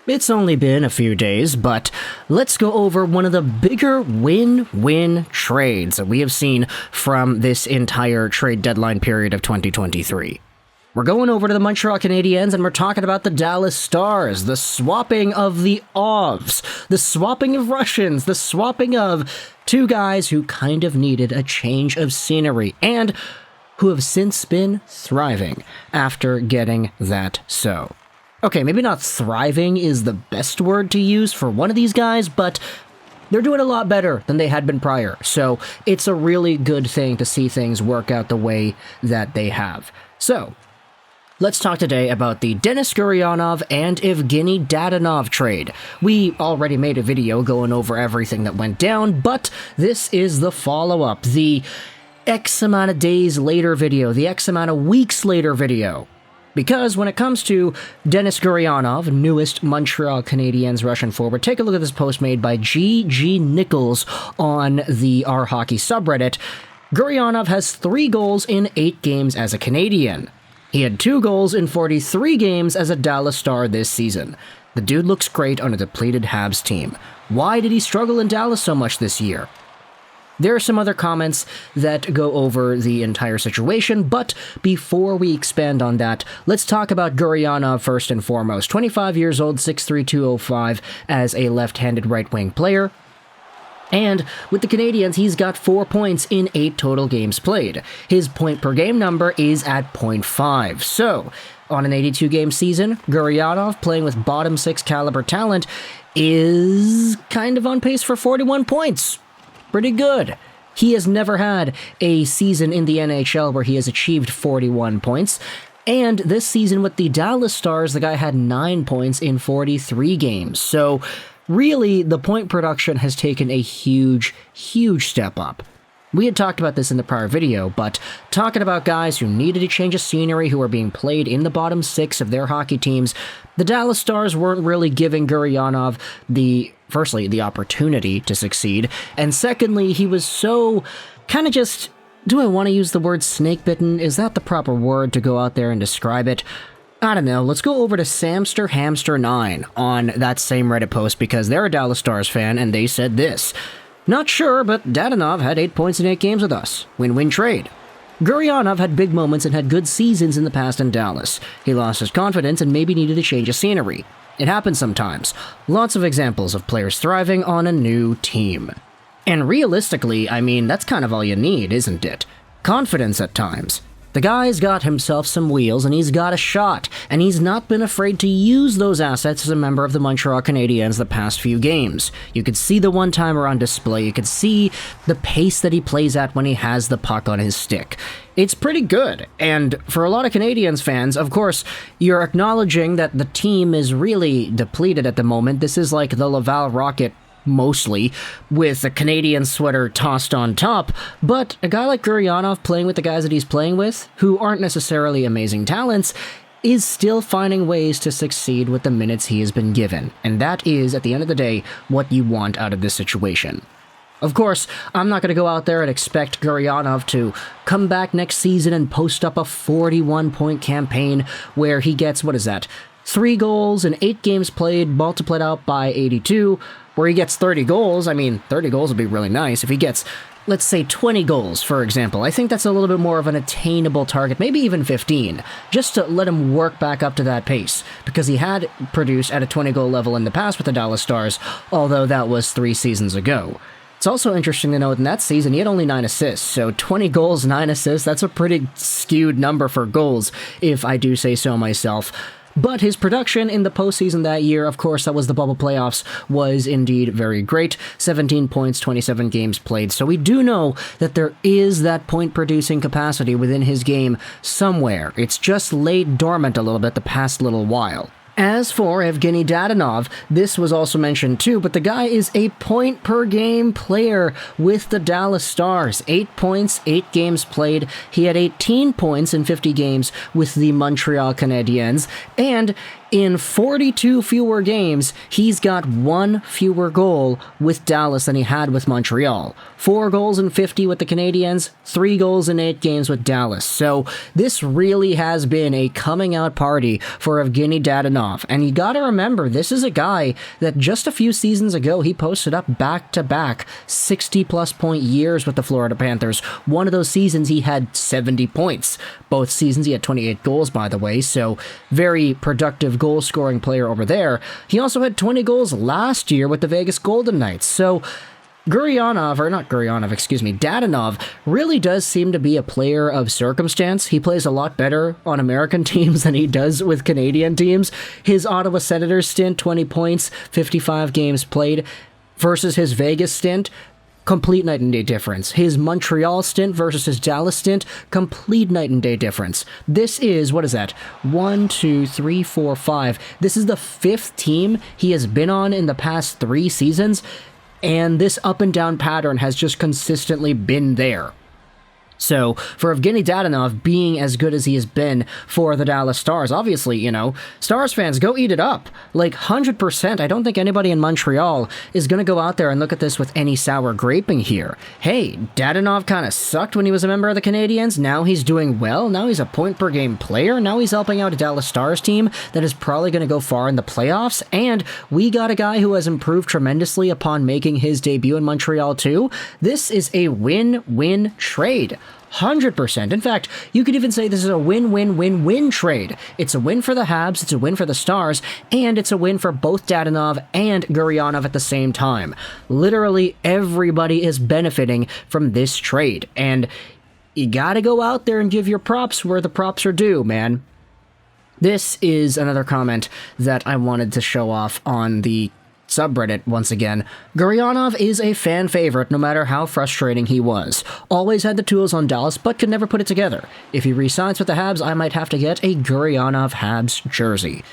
It's only been a few days, but let's go over one of the bigger win-win trades that we have seen from this entire trade deadline period of 2023. We're going over to the Montreal Canadiens, and we're talking about the Dallas Stars, the swapping of the Ovs, the swapping of Russians, the swapping of two guys who kind of needed a change of scenery, and who have since been thriving after getting that so. Okay, maybe not thriving is the best word to use for one of these guys, but they're doing a lot better than they had been prior, so it's a really good thing to see things work out the way that they have. So, let's talk today about the Denis Gurianov and Evgenii Dadonov trade. We already made a video going over everything that went down, but this is the follow-up, the X amount of days later video, the X amount of weeks later video. Because when it comes to Denis Gurianov, newest Montreal Canadiens Russian forward, take a look at this post made by G. Nichols on the Our Hockey subreddit. Gurianov has 3 goals in 8 games as a Canadian. He had 2 goals in 43 games as a Dallas Star this season. The dude looks great on a depleted Habs team. Why did he struggle in Dallas so much this year? There are some other comments that go over the entire situation, but before we expand on that, let's talk about Gurianov first and foremost. 25 years old, 6'3", 205 as a left-handed right-wing player. And with the Canadiens, he's got 4 points in 8 total games played. His point-per-game number is at .5. So, on an 82-game season, Gurianov, playing with bottom-6 caliber talent, is kind of on pace for 41 points. Pretty good. He has never had a season in the NHL where he has achieved 41 points. And this season with the Dallas Stars, the guy had 9 points in 43 games. So, really, the point production has taken a huge step up. We had talked about this in the prior video, but talking about guys who needed a change of scenery, who are being played in the bottom 6 of their hockey teams, the Dallas Stars weren't really giving Gurianov firstly, the opportunity to succeed, and secondly, he was so kind of just, do I want to use the word snake-bitten? Is that the proper word to go out there and describe it? I don't know, let's go over to Samster Hamster 9 on that same Reddit post because they're a Dallas Stars fan and they said this. Not sure, but Dadonov had 8 points in 8 games with us. Win-win trade. Gurianov had big moments and had good seasons in the past in Dallas. He lost his confidence and maybe needed a change of scenery. It happens sometimes. Lots of examples of players thriving on a new team. And realistically, I mean, that's kind of all you need, isn't it? Confidence at times. The guy's got himself some wheels, and he's got a shot, and he's not been afraid to use those assets as a member of the Montreal Canadiens the past few games. You could see the one-timer on display, you could see the pace that he plays at when he has the puck on his stick. It's pretty good, and for a lot of Canadiens fans, of course, you're acknowledging that the team is really depleted at the moment. This is like the Laval Rocket mostly, with a Canadian sweater tossed on top, but a guy like Gurianov playing with the guys that he's playing with, who aren't necessarily amazing talents, is still finding ways to succeed with the minutes he has been given, and that is, at the end of the day, what you want out of this situation. Of course, I'm not going to go out there and expect Gurianov to come back next season and post up a 41-point campaign where he gets, 3 goals in 8 games played, multiplied out by 82, where he gets 30 goals. I mean, 30 goals would be really nice. If he gets, let's say, 20 goals, for example, I think that's a little bit more of an attainable target, maybe even 15, just to let him work back up to that pace, because he had produced at a 20-goal level in the past with the Dallas Stars, although that was 3 seasons ago. It's also interesting to note in that season, he had only 9 assists, so 20 goals, 9 assists, that's a pretty skewed number for goals, if I do say so myself. But his production in the postseason that year, of course, that was the bubble playoffs, was indeed very great. 17 points, 27 games played. So we do know that there is that point-producing capacity within his game somewhere. It's just laid dormant a little bit the past little while. As for Evgenii Dadonov, this was also mentioned too, but the guy is a point-per-game player with the Dallas Stars. 8 points, 8 games played. He had 18 points in 50 games with the Montreal Canadiens, and In 42 fewer games, he's got 1 fewer goal with Dallas than he had with Montreal. 4 goals in 50 with the Canadiens, 3 goals in 8 games with Dallas. So this really has been a coming out party for Evgenii Dadonov. And you gotta remember, this is a guy that just a few seasons ago, he posted up back-to-back 60-plus point years with the Florida Panthers. One of those seasons, he had 70 points. Both seasons, he had 28 goals, by the way, so very productive goal-scoring player over there. He also had 20 goals last year with the Vegas Golden Knights, so Dadonov really does seem to be a player of circumstance. He plays a lot better on American teams than he does with Canadian teams. His Ottawa Senators stint, 20 points, 55 games played, versus his Vegas stint, complete night and day difference. His Montreal stint versus his Dallas stint, complete night and day difference. This is, what is that? 1, 2, 3, 4, 5. This is the 5th team he has been on in the past 3 seasons, and this up and down pattern has just consistently been there. So, for Evgenii Dadonov being as good as he has been for the Dallas Stars, obviously, Stars fans, go eat it up. Like, 100%, I don't think anybody in Montreal is going to go out there and look at this with any sour graping here. Hey, Dadonov kind of sucked when he was a member of the Canadiens. Now he's doing well. Now he's a point-per-game player. Now he's helping out a Dallas Stars team that is probably going to go far in the playoffs. And we got a guy who has improved tremendously upon making his debut in Montreal, too. This is a win-win trade. 100%. In fact, you could even say this is a win-win-win-win trade. It's a win for the Habs, it's a win for the Stars, and it's a win for both Dadonov and Gurianov at the same time. Literally everybody is benefiting from this trade, and you gotta go out there and give your props where the props are due, man. This is another comment that I wanted to show off on the subreddit once again. Gurianov is a fan favorite no matter how frustrating he was. Always had the tools on Dallas, but could never put it together. If he re-signs with the Habs, I might have to get a Gurianov Habs jersey.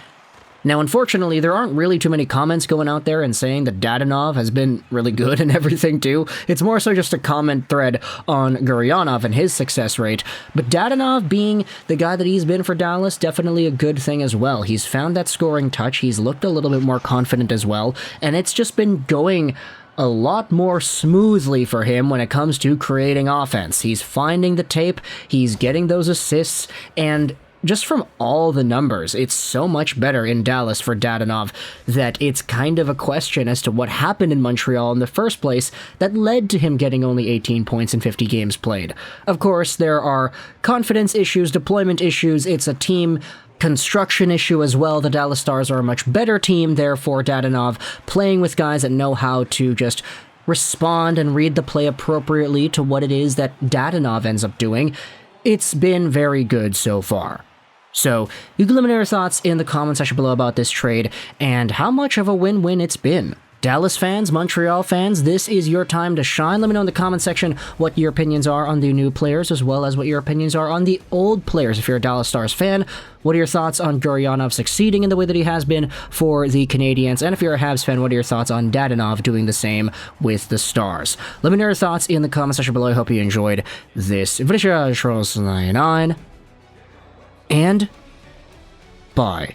Now, unfortunately, there aren't really too many comments going out there and saying that Dadonov has been really good and everything, too. It's more so just a comment thread on Gurianov and his success rate. But Dadonov being the guy that he's been for Dallas, definitely a good thing as well. He's found that scoring touch. He's looked a little bit more confident as well. And it's just been going a lot more smoothly for him when it comes to creating offense. He's finding the tape, he's getting those assists, and just from all the numbers, it's so much better in Dallas for Dadonov that it's kind of a question as to what happened in Montreal in the first place that led to him getting only 18 points in 50 games played. Of course, there are confidence issues, deployment issues, it's a team construction issue as well. The Dallas Stars are a much better team, therefore Dadonov playing with guys that know how to just respond and read the play appropriately to what it is that Dadonov ends up doing. It's been very good so far. So, you can let me know your thoughts in the comment section below about this trade and how much of a win-win it's been. Dallas fans, Montreal fans, this is your time to shine. Let me know in the comment section what your opinions are on the new players, as well as what your opinions are on the old players. If you're a Dallas Stars fan, what are your thoughts on Gurianov succeeding in the way that he has been for the Canadiens? And if you're a Habs fan, what are your thoughts on Dadonov doing the same with the Stars? Let me know your thoughts in the comment section below. I hope you enjoyed this video. And bye.